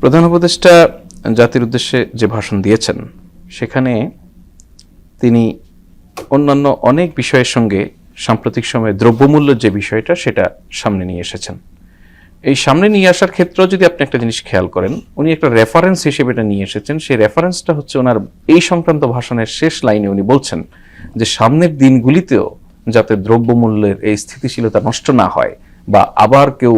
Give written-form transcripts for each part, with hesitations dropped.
প্রধান উপদেষ্টা জাতির উদ্দেশ্যে যে ভাষণ দিয়েছেন সেখানে তিনি অন্যান্য অনেক বিষয়ের সঙ্গে সাম্প্রতিক সময়ে দ্রব্যমূল্যের যে বিষয়টা সেটা সামনে নিয়ে এসেছেন। এই সামনে নিয়ে আসার ক্ষেত্রেও যদি আপনি একটা জিনিস খেয়াল করেন, উনি একটা রেফারেন্স হিসেবে এটা নিয়ে এসেছেন। সেই রেফারেন্সটা হচ্ছে ওনার এই সংক্রান্ত ভাষণের শেষ লাইনে উনি বলছেন যে সামনের দিনগুলিতেও যাতে দ্রব্যমূল্যের এই স্থিতিশীলতা নষ্ট না হয় বা আবার কেউ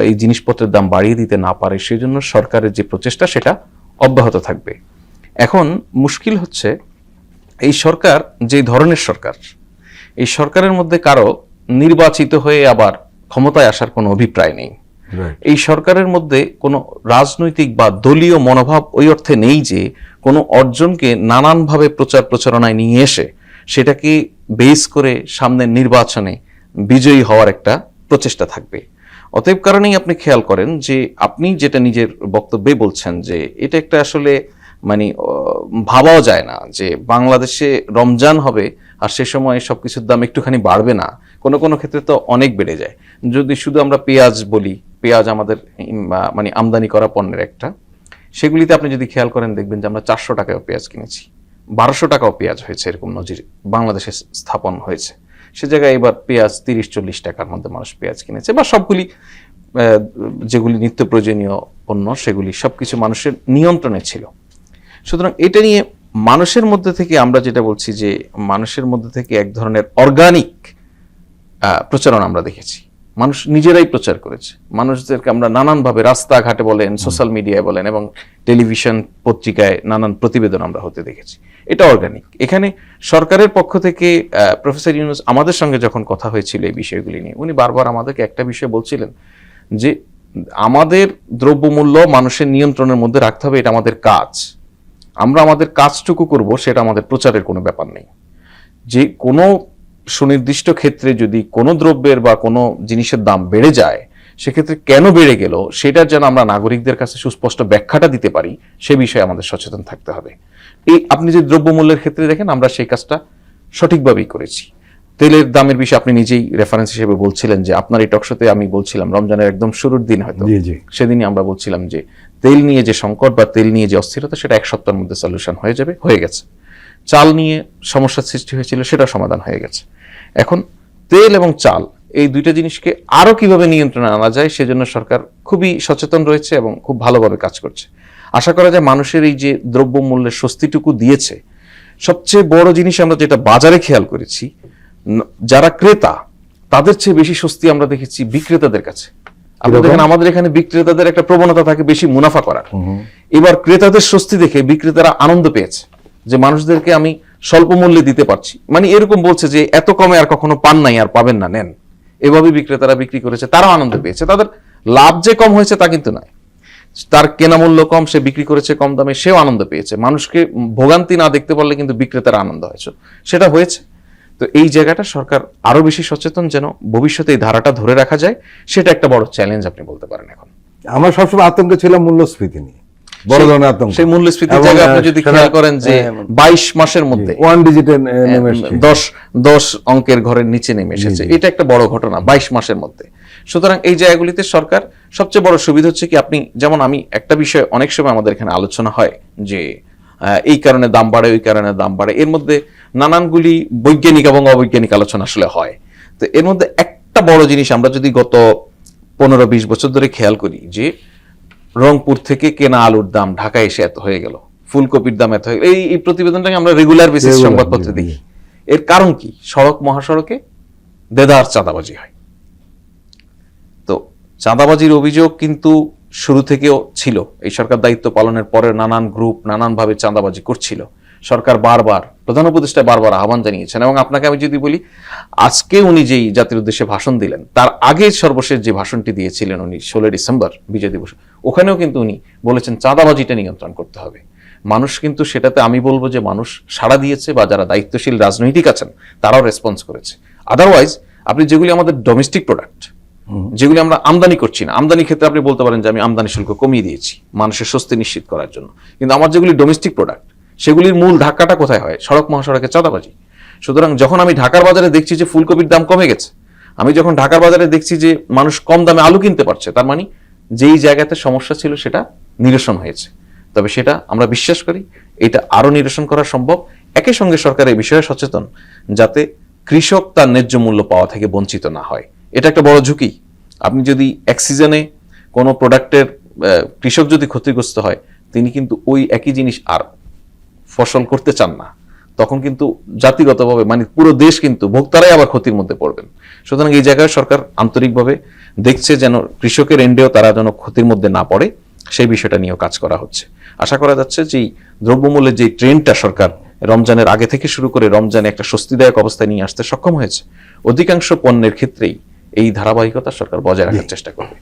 এই জিনিসপত্রের দাম বাড়িয়ে দিতে না পারে, সেই জন্য সরকারের যে প্রচেষ্টা সেটা অব্যাহত থাকবে। এখন মুশকিল হচ্ছে এই সরকার যে ধরনের সরকার, এই সরকারের মধ্যে কারো নির্বাচিত হয়ে আবার ক্ষমতায় আসার কোনো অভিপ্রায় নেই। এই সরকারের মধ্যে কোনো রাজনৈতিক বা দলীয় মনোভাব ওই অর্থে নেই যে কোনো অর্জনকে নানানভাবে প্রচার প্রচারণায় নিয়ে এসে সেটাকে বেস করে সামনের নির্বাচনে বিজয়ী হওয়ার একটা প্রচেষ্টা থাকবে। অতএব কারণেই আপনি খেয়াল করেন যে আপনি যেটা নিজের বক্তব্যে বলছেন যে এটা একটা আসলে মানে ভাবাও যায় না যে বাংলাদেশে রমজান হবে আর সে সময় সবকিছুর দাম একটুখানি বাড়বে না। কোনো কোনো ক্ষেত্রে তো অনেক বেড়ে যায়। যদি শুধু আমরা পেঁয়াজ বলি, পেঁয়াজ আমাদের মানে আমদানি করা পণ্যের একটা, সেগুলিতে আপনি যদি খেয়াল করেন দেখবেন যে আমরা 400 টাকায়ও পেঁয়াজ কিনেছি, 1200 টাকাও পেঁয়াজ হয়েছে, এরকম নজির বাংলাদেশে স্থাপন হয়েছে। সে জায়গায় এবার পেঁয়াজ 30-40 টাকার মধ্যে মানুষ পেঁয়াজ কিনেছে, বা সবগুলি যেগুলি নিত্য প্রয়োজনীয় পণ্য সেগুলি সবকিছু মানুষের নিয়ন্ত্রণে ছিল। সুতরাং এটা নিয়ে মানুষের মধ্যে থেকে আমরা যেটা বলছি যে মানুষের মধ্যে থেকে এক ধরনের অর্গানিক প্রচারণা আমরা দেখেছি। মানুষ নিজেরাই প্রচার করেছে, মানুষদেরকে আমরা নানানভাবে রাস্তাঘাটে বলেন, সোশ্যাল মিডিয়ায় বলেন এবং টেলিভিশন পত্রিকায় নানান প্রতিবেদন আমরা হতে দেখেছি। এটা অর্গানিক। এখানে সরকারের পক্ষ থেকে প্রফেসর ইউনূস আমাদের সঙ্গে যখন কথা হয়েছিল এই বিষয়গুলি নিয়ে, উনি বারবার আমাদেরকে একটা বিষয় বলছিলেন যে আমাদের দ্রব্যমূল্য মানুষের নিয়ন্ত্রণের মধ্যে রাখতে হবে, এটা আমাদের কাজ। আমরা আমাদের কাজটুকু করব, সেটা আমাদের প্রচারের কোনো ব্যাপার নেই। যে কোনো সুনির্দিষ্ট ক্ষেত্রে যদি কোনো দ্রব্যের বা কোনো জিনিসের দাম বেড়ে যায়, সেক্ষেত্রে কেন বেড়ে গেল সেটা যেন আমরা নাগরিকদের কাছে সুস্পষ্ট ব্যাখ্যাটা দিতে পারি, সে বিষয়ে আমাদের সচেতন থাকতে হবে। এই আপনি যে দ্রব্যমূল্যের ক্ষেত্রে দেখেন, আমরা সেই কাজটা সঠিকভাবেই করেছি। তেলের দামের বিষয়ে আপনি নিজেই রেফারেন্স হিসেবে বলছিলেন যে আপনার এই টকশোতে আমি বলছিলাম রমজানের একদম শুরুর দিন, হয়তো সেদিনই আমরা বলছিলাম যে তেল নিয়ে যে সংকট বা তেল নিয়ে যে অস্থিরতা সেটা এক সপ্তাহের মধ্যে সলিউশন হয়ে যাবে, হয়ে গেছে। চাল নিয়ে সমস্যার সৃষ্টি হয়েছিল, সেটা সমাধান হয়ে গেছে। এখন তেল এবং চাল এই দুইটা জিনিসকে আরো কিভাবে নিয়ন্ত্রণে আনা যায় সেজন্য সরকার খুবই সচেতন রয়েছে এবং খুব ভালোভাবে কাজ করছে। আশা করা যায় মানুষের এই যে দ্রব্যমূল্যের স্বস্তিটুকু দিয়েছে। সবচেয়ে বড় জিনিস আমরা যেটা বাজারে খেয়াল করেছি, যারা ক্রেতা তাদের চেয়ে বেশি স্বস্তি আমরা দেখেছি বিক্রেতাদের কাছে। আপনি দেখেন আমাদের এখানে বিক্রেতাদের একটা প্রবণতা থাকে বেশি মুনাফা করার। এবার ক্রেতাদের স্বস্তি দেখে বিক্রেতারা আনন্দ পেয়েছে যে মানুষদেরকে আমি স্বল্প মূল্যে দিতে পারছি, মানে এরকম বলছে যে এত কমে আর কখনো পান নাই, আর পাবেন না, নেন। এভাবে বিক্রেতারা বিক্রি করেছে, তারাও আনন্দ পেয়েছে। তাদের লাভ যে কম হয়েছে তা কিন্তু নয়, তার কেনা মূল্য কম, সে বিক্রি করেছে কম দামে, সেও আনন্দ পেয়েছে। মানুষকে ভোগান্তি না দেখতে পারলে কিন্তু বিক্রেতারা আনন্দ হয়েছে, সেটা হয়েছে। তো এই জায়গাটা সরকার আরো বেশি সচেতন যেন ভবিষ্যতে এই ধারাটা ধরে রাখা যায়, সেটা একটা বড় চ্যালেঞ্জ আপনি বলতে পারেন। এখন আমার সবসময় আতঙ্ক ছিল মূল্যস্ফীতি নিয়ে, বড় ধরনের আতঙ্ক। সেই মূল্যস্ফীতির জায়গায় আপনি যদি খেয়াল করেন যে 22 মাসের মধ্যে 1 ডিজিটে নেমে এসেছে, 10 অঙ্কের ঘরের নিচে নেমে এসেছে। এটা একটা বড় ঘটনা 22 মাসের মধ্যে। সুতরাং এই জায়গাগুলিতে সরকার সবচেয়ে বড় সুবিধা হচ্ছে কি, আপনি যেমন আমি একটা বিষয় অনেক সময় আমাদের এখানে আলোচনা হয় যে এই কারণে দাম বাড়ে, ওই কারণে দাম বাড়ে, এর মধ্যে নানানগুলি বৈজ্ঞানিক এবং অবৈজ্ঞানিক আলোচনা আসলে হয়। তো এর মধ্যে একটা বড় জিনিস আমরা যদি গত 15-20 বছর ধরে খেয়াল করি যে রংপুর থেকে কেনা আলুর দাম ঢাকায় এসে এত হয়ে গেল, ফুলকপির দাম এত হয়ে গেল, এই প্রতিবেদনটাকে আমরা রেগুলার বেসিস সংবাদপত্রে দেখি। এর কারণ কি? সড়ক মহাসড়কে দেদার চাঁদাবাজি হয়। তো চাঁদাবাজির অভিযোগ কিন্তু শুরু থেকেও ছিল। এই সরকার দায়িত্ব পালনের পরে নানান গ্রুপ নানানভাবে চাঁদাবাজি করছিল। সরকার বারবার, প্রধান উপদেষ্টা বারবার আহ্বান জানিয়েছেন। এবং আপনাকে আমি যদি বলি, আজকে উনি যেই জাতির উদ্দেশ্যে ভাষণ দিলেন, তার আগে সর্বশেষ যে ভাষণটি দিয়েছিলেন উনি 16 ডিসেম্বর বিজয় দিবস, ওখানেও কিন্তু উনি বলেছেন চাঁদাবাজিটা নিয়ন্ত্রণ করতে হবে। মানুষ কিন্তু সেটাতে আমি বলবো যে মানুষ সাড়া দিয়েছে, বা যারা দায়িত্বশীল রাজনৈতিক আছেন তারাও রেসপন্স করেছে। আদারওয়াইজ আপনি যেগুলি আমাদের ডোমেস্টিক প্রোডাক্ট, যেগুলি আমরা আমদানি করছি না, আমদানি ক্ষেত্রে আপনি বলতে পারেন যে আমি আমদানি শুল্ক কমিয়ে দিয়েছি মানুষের স্বস্তি নিশ্চিত করার জন্য, কিন্তু আমার যেগুলি ডোমেস্টিক প্রোডাক্ট সেগুলির মূল ধাক্কাটা কোথায় হয়? সড়ক মহাসড়কে চাঁদাবাজি। সুতরাং যখন আমি ঢাকার বাজারে দেখছি যে ফুলকপির দাম কমে গেছে, আমি যখন ঢাকার বাজারে দেখছি যে মানুষ কম দামে আলু কিনতে পারছে, তার মানে যেই জায়গাতে সমস্যা ছিল সেটা নিরসন হয়েছে। তবে সেটা আমরা বিশ্বাস করি এটা আরো নিরসন করা সম্ভব। একই সঙ্গে সরকার এই বিষয়ে সচেতন, যাতে কৃষক তার ন্যায্য মূল্য পাওয়া থেকে বঞ্চিত না হয়। এটা একটা বড় ঝুঁকি। আপনি যদি এক সিজনে কোনো প্রোডাক্টের কৃষক যদি ক্ষতিগ্রস্ত হয়, তিনি কিন্তু ওই একই জিনিস আর ফসল করতে চান না, তখন কিন্তু জাতিগতভাবে মানে পুরো দেশ কিন্তু ভোক্তারাই আবার ক্ষতির মধ্যে পড়বেন। সুতরাং এই জায়গায় সরকার আন্তরিকভাবে দেখছে যেন কৃষকের এন্ডেও তারা যেন ক্ষতির মধ্যে না পড়ে, সেই বিষয়টা নিয়েও কাজ করা হচ্ছে। আশা করা যাচ্ছে যে এই দ্রব্যমূল্যের যে ট্রেন্ডটা সরকার রমজানের আগে থেকে শুরু করে রমজানে একটা স্বস্তিদায়ক অবস্থায় নিয়ে আসতে সক্ষম হয়েছে, অধিকাংশ পণ্যের ক্ষেত্রেই এই ধারাবাহিকতা সরকার বজায় রাখার চেষ্টা করবে।